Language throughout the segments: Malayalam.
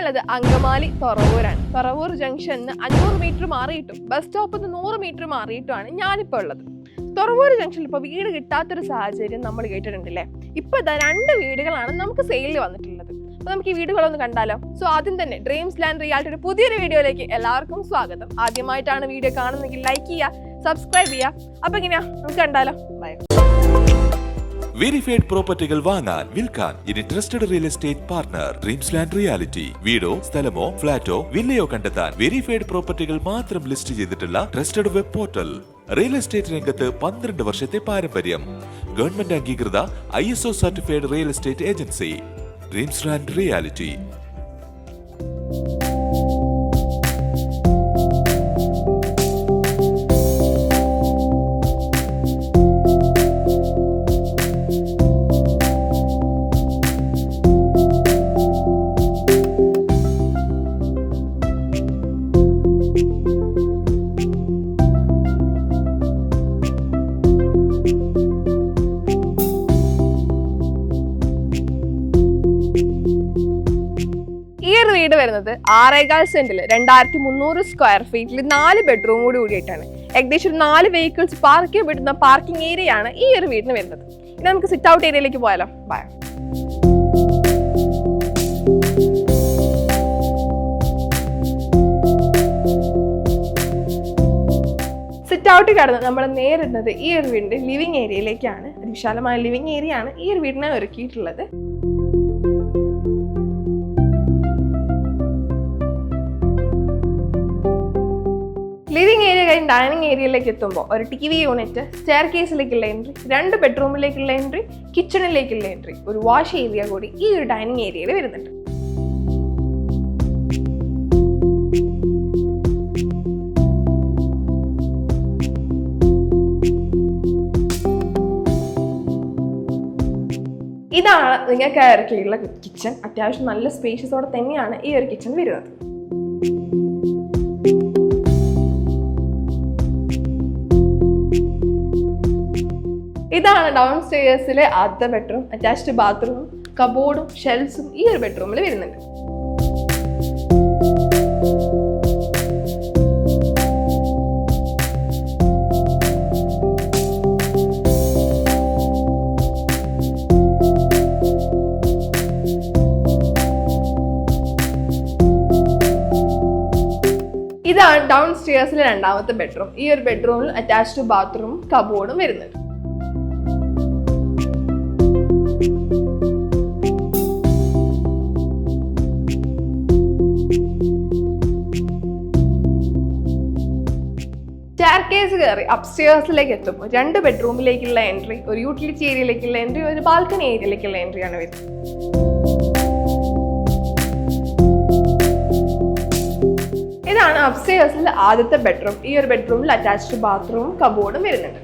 ഞാനുള്ളത് അങ്കമാലി തൊറവൂരാണ്. തൊറവൂർ ജംഗ്ഷനിൽ 500 മീറ്റർ മാറിയിട്ടും ബസ് സ്റ്റോപ്പിൽ നിന്ന് 100 മീറ്റർ മാറിയിട്ടുമാണ് ഞാനിപ്പോൾ ഉള്ളത്. തൊറവൂർ ജംഗ്ഷനിൽ ഇപ്പോൾ വീട് കിട്ടാത്തൊരു സാഹചര്യം നമ്മൾ കേട്ടിട്ടുണ്ടല്ലേ. ഇപ്പോൾ ഇതാ 2 വീടുകളാണ് നമുക്ക് സെയിലിൽ വന്നിട്ടുള്ളത്. അപ്പോൾ നമുക്ക് ഈ വീടുകളൊന്ന് കണ്ടാലോ. സോ ആദ്യം തന്നെ ഡ്രീംസ് ലാൻഡ് റിയാലിറ്റിയുടെ പുതിയൊരു വീഡിയോയിലേക്ക് എല്ലാവർക്കും സ്വാഗതം. ആദ്യമായിട്ടാണ് വീഡിയോ കാണുന്നതെങ്കിൽ ലൈക്ക് ചെയ്യുക, സബ്സ്ക്രൈബ് ചെയ്യുക. അപ്പോൾ എങ്ങനെയാ നമുക്ക് കണ്ടാലോ. ബൈ. വെരിഫൈഡ് പ്രോപ്പർട്ടികൾ വാങ്ങാൻ വിൽക്കാൻ ഇനി trusted real estate partner dreams land reality. വീടോ സ്ഥലമോ ഫ്ലാറ്റോ വില്ലയോ കണ്ടെത്താൻ വെരിഫൈഡ് പ്രോപ്പർട്ടികൾ മാത്രം ലിസ്റ്റ് ചെയ്തിട്ടുള്ള trusted web portal. Real estate രംഗത്ത് 12 വർഷത്തെ പാരമ്പര്യം. ഗവൺമെന്റ് അംഗീകൃത ISO certified real estate agency dreams land reality. വീട് വരുന്നത് 6.25 സെന്റിൽ 2300 സ്ക്വയർ ഫീറ്റിൽ 4 ബെഡ്റൂം കൂടിയിട്ടാണ്. ഏകദേശം 4 വെഹിക്കിൾസ് പാർക്ക് ചെയ്യാൻ പറ്റുന്ന പാർക്കിംഗ് ഏരിയ ആണ് ഈ ഒരു വീടിന് വരുന്നത്. ഇനി നമുക്ക് സിറ്റ് ഔട്ട് ഏരിയയിലേക്ക് പോയാലോ. ബൈ. സിറ്റ് ഔട്ട് കടന്ന് നമ്മൾ നേരിടുന്നത് ഈ ഒരു വീടിന്റെ ലിവിംഗ് ഏരിയയിലേക്കാണ്. വിശാലമായ ലിവിംഗ് ഏരിയ ആണ് ഈ ഒരു വീടിനെ ഒരുക്കിയിട്ടുള്ളത്. ലിവിംഗ് ഏരിയ കഴിഞ്ഞ് ഡൈനിങ് ഏരിയയിലേക്ക് എത്തുമ്പോൾ ഒരു TV യൂണിറ്റ്, സ്റ്റെയർ കേസിലേക്കുള്ള എൻട്രി, 2 ബെഡ്റൂമിലേക്കുള്ള എൻട്രി, കിച്ചണിലേക്കുള്ള എൻട്രി, ഒരു വാഷ് ഏരിയ കൂടി ഈ ഒരു ഡൈനിങ് ഏരിയയിൽ വരുന്നുണ്ട്. ഇതാണ് നിങ്ങൾക്ക് ഇറക്കിയുള്ള കിച്ചൺ. അത്യാവശ്യം നല്ല സ്പേഷ്യസോടെ തന്നെയാണ് ഈ ഒരു കിച്ചൺ വരുന്നത്. ഇതാണ് ഡൗൺ സ്റ്റെയർസിലെ ആദ്യത്തെ ബെഡ്റൂം. അറ്റാച്ച്ഡ് ബാത്റൂമും കബോർഡും ഷെൽഫ്സും ഈ ഒരു ബെഡ്റൂമിൽ വരുന്നുണ്ട്. ഇതാണ് ഡൗൺ സ്റ്റെയർസിലെ 2ാമത്തെ ബെഡ്റൂം. ഈ ഒരു ബെഡ്റൂമിൽ അറ്റാച്ച്ഡ് ബാത്റൂമും കബോർഡും വരുന്നുണ്ട്. സ്റ്റെയർകേസ് കയറി അപ്സ്റ്റെയർസിലേക്ക് എത്തുമ്പോൾ 2 ബെഡ്റൂമിലേക്കുള്ള എൻട്രി, ഒരു യൂട്ടിലിറ്റി ഏരിയയിലേക്കുള്ള എൻട്രി, ഒരു ബാൽക്കണി ഏരിയയിലേക്കുള്ള എൻട്രി ആണ് വരുന്നത്. ഇതാണ് അപ്സ്റ്റെയർസിലെ ആദ്യത്തെ ബെഡ്റൂം. ഈ ഒരു ബെഡ്റൂമിൽ അറ്റാച്ച്ഡ് ബാത്റൂമും കബോർഡും വരുന്നുണ്ട്.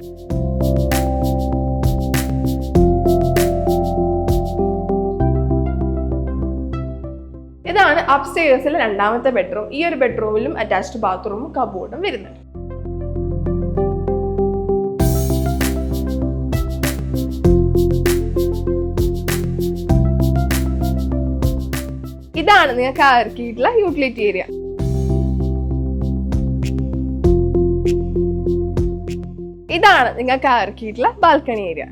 ഇതാണ് അപ്സ്റ്റെയർസിലെ 2ാമത്തെ ബെഡ്റൂം. ഈ ഒരു ബെഡ്റൂമിലും അറ്റാച്ച്ഡ് ബാത്റൂമും കബോർഡും വരുന്നുണ്ട്. ഇതാണ് നിങ്ങൾക്ക് ഇറക്കിയിട്ടുള്ള യൂട്ടിലിറ്റി ഏരിയ. ഇതാണ് നിങ്ങൾക്ക് ഇറക്കിയിട്ടുള്ള ബാൽക്കണി ഏരിയ.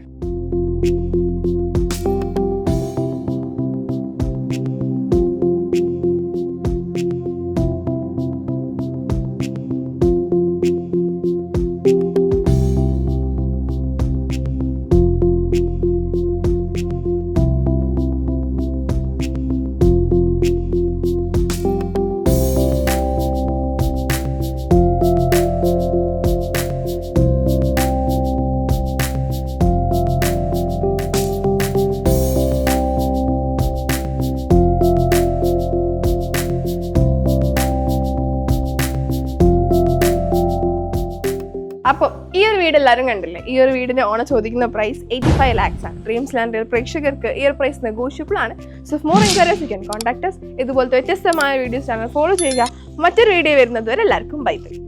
അപ്പോൾ ഈ ഒരു വീട് എല്ലാവരും കണ്ടില്ലേ. ഈ ഒരു വീടിന്റെ ഓണർ ചോദിക്കുന്ന പ്രൈസ് 85 lakhs ആണ്. ഡ്രീംസ് ലാൻഡ് പ്രേക്ഷകർക്ക് ഈ ഒരു പ്രൈസ് നെഗോഷ്യബിൾ ആണ്. So more enquiries you can contact us. ഇതുപോലത്തെ വ്യത്യസ്തമായ വീഡിയോസ് ചാനൽ ഫോളോ ചെയ്യുക. മറ്റൊരു വീഡിയോ വരുന്നത് വരെ എല്ലാവർക്കും ബൈ ബൈ.